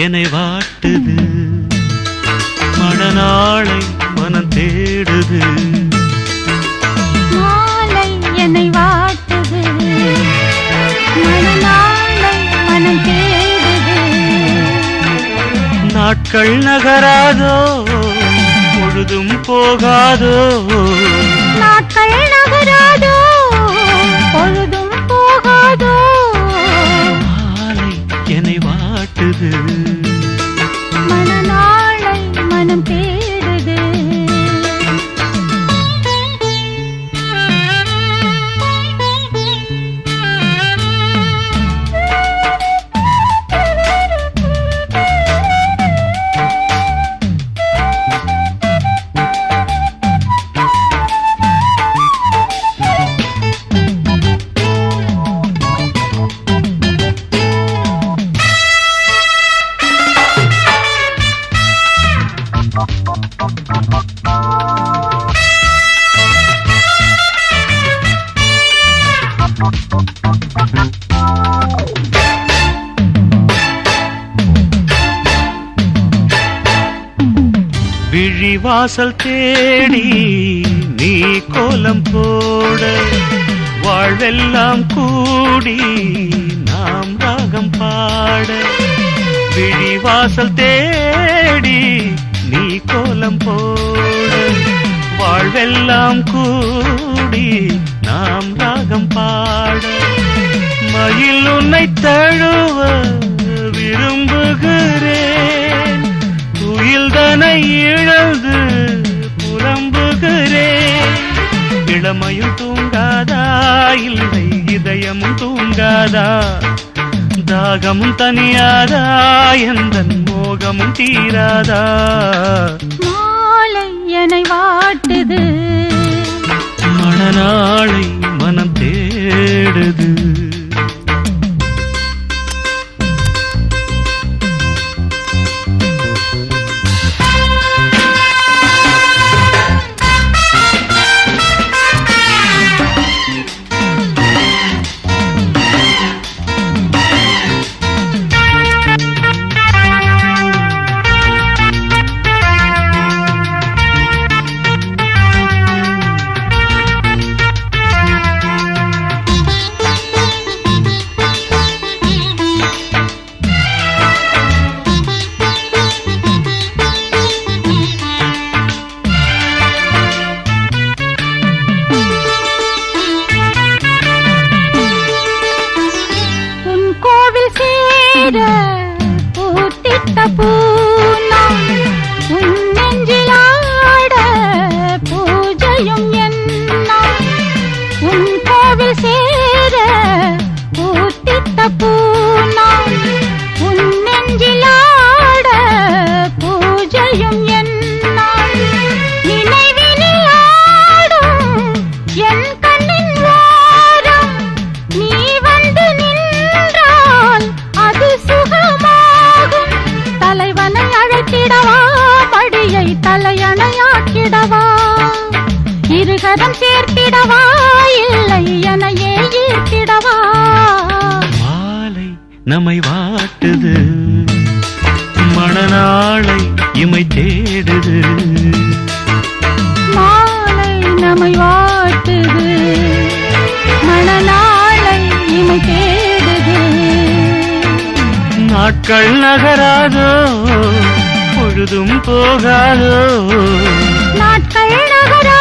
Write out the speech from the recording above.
என்னை வாட்டுது, மணநாளை மனம் தேடுது. மாலை என்னை வாட்டுது, மணநாளை மனம் தேடுது. நாட்கள் நகராதோ, பொழுதும் போகாதோ. நாட்கள் நகராதோ, பொழுதும் போகாதோ. மாலை என்னை வாட்டுது, மணநாளை மனம் தேடுது. விழிவாசல் தேடி நீ கோலம் போட, வாழ்வெல்லாம் கூடி நாம் ராகம் பாட. விழிவாசல் தேடி நீ கோலம் போட, வாழ்வெல்லாம் கூடி நாம் ராகம் பாட. மயில் உன்னை தழுவ விரும்புகிறேன், துயில்தனை இழந்து புலம்புகிறேன். இளமையும் தூங்காதா, இல்லை இதயமும் தூங்காதா. தாகமும் தனியாதா, எந்தன் மோகமும் தீராதா. மாலை என்னை வாட்டுது, மணநாளை மனம் தேடுது. பூத்திட்ட பூனம் உன் நெஞ்சிலாட பூஜையும் எண்ணம். உன் கோவில் சேர பூத்திட்ட பூனம் உன் நெஞ்சிலாட பூஜையும் எண்ணம். நினைவினில் ஆடும் என் கண்ணின் ஓரம் நீ வந்து நின்றால் அது சுகமாகும். தலைவனை அழைத்திடவா, படியை தலையணையாக்கிடவா. இருகரம் சேர்த்திடவா, இல்லை எனையே ஈர்த்திடவா. மாலை நம்மை வாட்டுது, மணநாளை இமை தேடுது. மாலை நம்மை வாட்டுது, மணநாளை இமை தேடுது. நாட்கள் நகராதோ, பொழுதும் போகாதோ. நாட்கள் நகரா